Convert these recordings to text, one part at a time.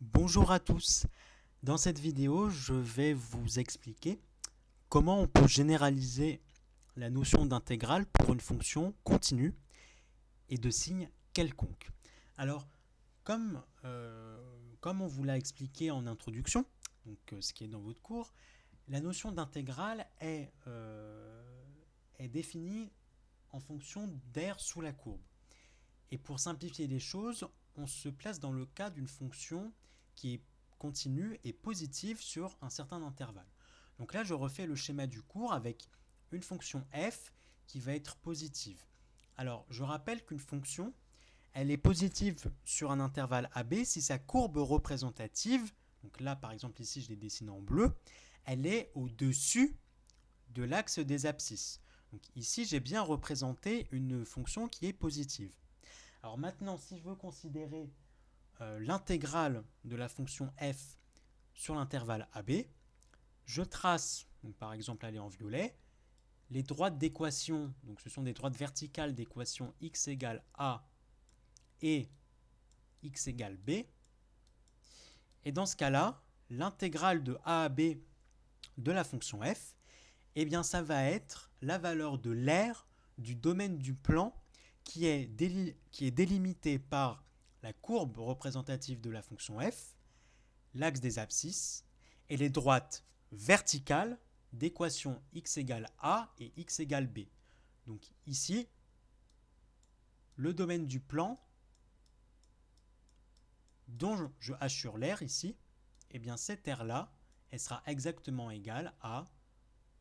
Bonjour à tous. Dans cette vidéo, je vais vous expliquer comment on peut généraliser la notion d'intégrale pour une fonction continue et de signe quelconque. Alors, comme on vous l'a expliqué en introduction, donc ce qui est dans votre cours, la notion d'intégrale est définie en fonction d'air sous la courbe. Et pour simplifier les choses, on se place dans le cas d'une fonction qui est continue et positive sur un certain intervalle. Donc là, je refais le schéma du cours avec une fonction f qui va être positive. Alors, je rappelle qu'une fonction, elle est positive sur un intervalle AB si sa courbe représentative, donc là par exemple ici je l'ai dessiné en bleu, elle est au-dessus de l'axe des abscisses. Donc ici j'ai bien représenté une fonction qui est positive. Alors maintenant, si je veux considérer l'intégrale de la fonction f sur l'intervalle AB, je trace, donc par exemple allez en violet, les droites d'équation, donc ce sont des droites verticales d'équation x égale a et x égale b. Et dans ce cas-là, l'intégrale de a à b de la fonction f, eh bien ça va être la valeur de l'aire du domaine du plan qui est délimité par la courbe représentative de la fonction f, l'axe des abscisses, et les droites verticales d'équation x égale a et x égale b. Donc ici, le domaine du plan dont je assure l'aire ici, eh bien cette aire-là, elle sera exactement égale à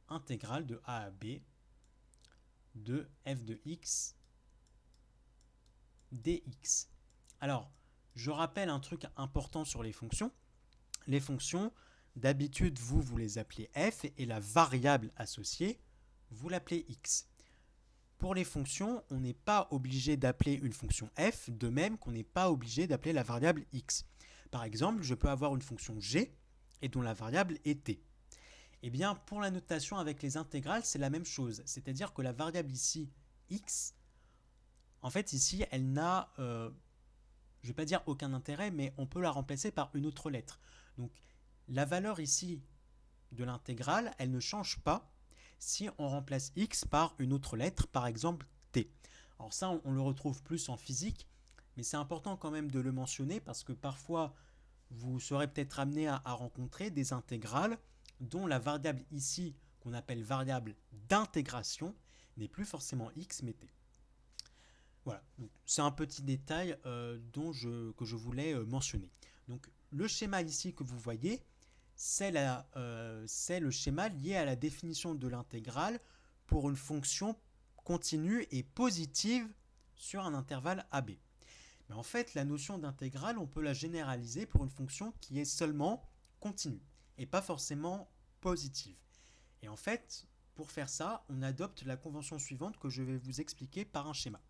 intégrale de a à b de f de x dx. Alors, je rappelle un truc important sur les fonctions. Les fonctions, d'habitude, vous les appelez f et la variable associée, vous l'appelez x. Pour les fonctions, on n'est pas obligé d'appeler une fonction f, de même qu'on n'est pas obligé d'appeler la variable x. Par exemple, je peux avoir une fonction g et dont la variable est t. Eh bien, pour la notation avec les intégrales, c'est la même chose. C'est-à-dire que la variable ici, x, en fait, ici, elle n'a, je ne vais pas dire aucun intérêt, mais on peut la remplacer par une autre lettre. Donc, la valeur ici de l'intégrale, elle ne change pas si on remplace x par une autre lettre, par exemple t. Alors ça, on le retrouve plus en physique, mais c'est important quand même de le mentionner parce que parfois, vous serez peut-être amené à rencontrer des intégrales dont la variable ici, qu'on appelle variable d'intégration, n'est plus forcément x mais t. Voilà, c'est un petit détail que je voulais mentionner. Donc le schéma ici que vous voyez, c'est le schéma lié à la définition de l'intégrale pour une fonction continue et positive sur un intervalle AB. Mais en fait, la notion d'intégrale, on peut la généraliser pour une fonction qui est seulement continue et pas forcément positive. Et en fait, pour faire ça, on adopte la convention suivante que je vais vous expliquer par un schéma.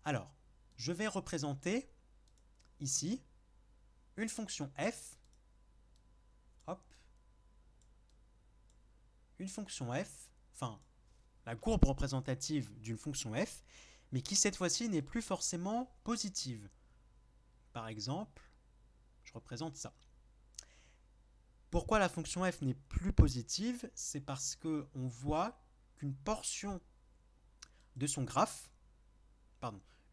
Alors, je vais représenter ici une fonction f, hop, une fonction f, enfin la courbe représentative d'une fonction f, mais qui cette fois-ci n'est plus forcément positive. Par exemple, je représente ça. Pourquoi la fonction f n'est plus positive? C'est parce qu'on voit qu'une portion de son graphe,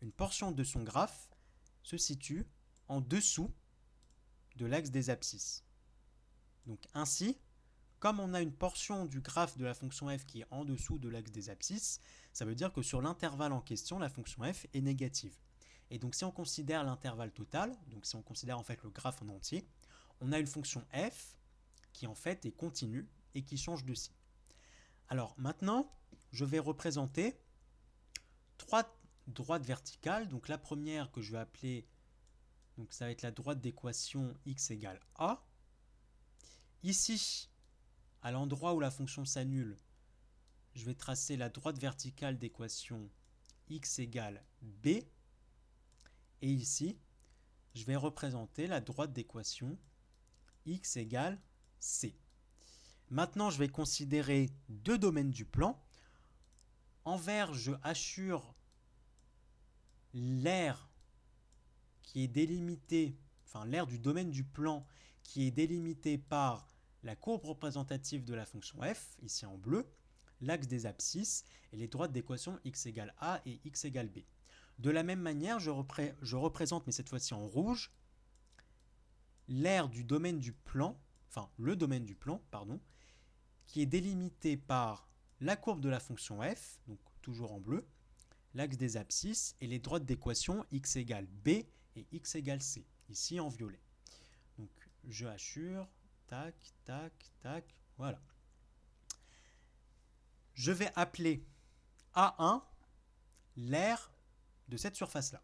une portion de son graphe se situe en dessous de l'axe des abscisses. Donc ainsi, comme on a une portion du graphe de la fonction f qui est en dessous de l'axe des abscisses, ça veut dire que sur l'intervalle en question, la fonction f est négative. Et donc si on considère l'intervalle total, donc si on considère en fait le graphe en entier, on a une fonction f qui en fait est continue et qui change de signe. Alors maintenant, je vais représenter trois droites verticales. Donc la première que je vais appeler, donc ça va être la droite d'équation x égale a. Ici, à l'endroit où la fonction s'annule, je vais tracer la droite verticale d'équation x égale b. Et ici, je vais représenter la droite d'équation x égale c. Maintenant, je vais considérer deux domaines du plan. En vert, je assure l'aire qui est délimitée, l'aire du domaine du plan qui est délimitée par la courbe représentative de la fonction f, ici en bleu, l'axe des abscisses et les droites d'équation x égale a et x égale b. De la même manière, je représente, mais cette fois-ci en rouge, l'aire du domaine du plan, le domaine du plan, pardon, qui est délimité par la courbe de la fonction f, donc toujours en bleu, l'axe des abscisses et les droites d'équation x égale b et x égale c, ici en violet. Donc je hachure, tac, tac, tac, voilà. Je vais appeler A1 l'aire de cette surface-là.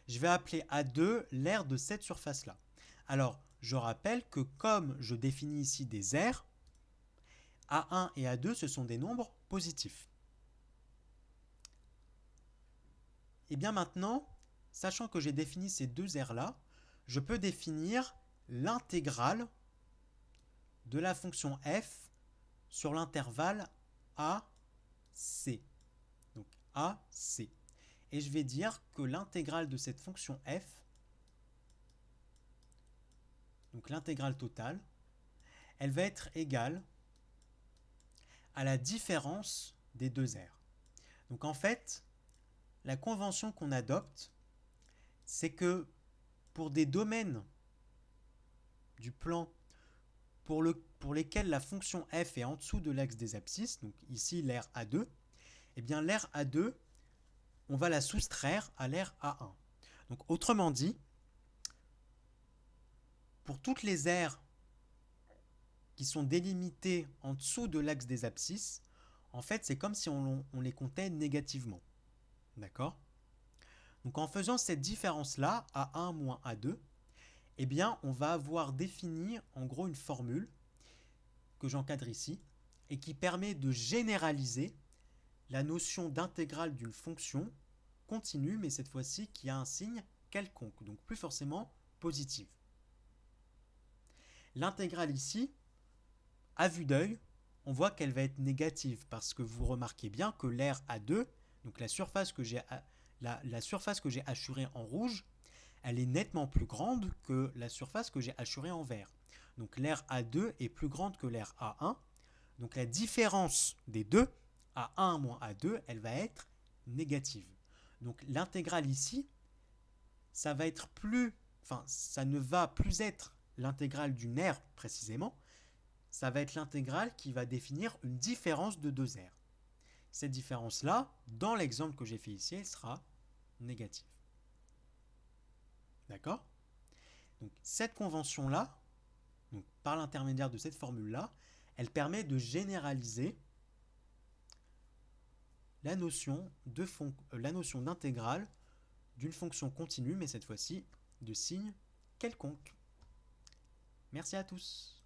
Je vais appeler A2 l'aire de cette surface-là. Alors, je rappelle que comme je définis ici des aires, A1 et A2, ce sont des nombres positifs. Et bien maintenant, sachant que j'ai défini ces deux aires-là, je peux définir l'intégrale de la fonction f sur l'intervalle AC. Donc AC. Et je vais dire que l'intégrale de cette fonction f, donc l'intégrale totale, elle va être égale à la différence des deux aires. Donc en fait, la convention qu'on adopte, c'est que pour des domaines du plan pour lesquels la fonction f est en dessous de l'axe des abscisses, donc ici l'aire A2, eh bien l'aire A2, on va la soustraire à l'aire A1. Donc autrement dit, pour toutes les aires qui sont délimitées en dessous de l'axe des abscisses, en fait c'est comme si on les comptait négativement. D'accord ? Donc en faisant cette différence-là, A1 moins A2, eh bien on va avoir défini en gros une formule que j'encadre ici et qui permet de généraliser la notion d'intégrale d'une fonction continue, mais cette fois-ci qui a un signe quelconque, donc plus forcément positive. L'intégrale ici, à vue d'œil, on voit qu'elle va être négative parce que vous remarquez bien que l'aire A2, donc la surface que j'ai hachurée en rouge, elle est nettement plus grande que la surface que j'ai hachurée en vert. Donc l'aire A2 est plus grande que l'aire A1. Donc la différence des deux, A1 moins A2, elle va être négative. Donc l'intégrale ici, ça ne va plus être l'intégrale d'une aire précisément, ça va être l'intégrale qui va définir une différence de deux aires. Cette différence-là, dans l'exemple que j'ai fait ici, elle sera négative. D'accord ? Donc cette convention-là, donc par l'intermédiaire de cette formule-là, elle permet de généraliser la notion d'intégrale d'une fonction continue, mais cette fois-ci de signe quelconque. Merci à tous.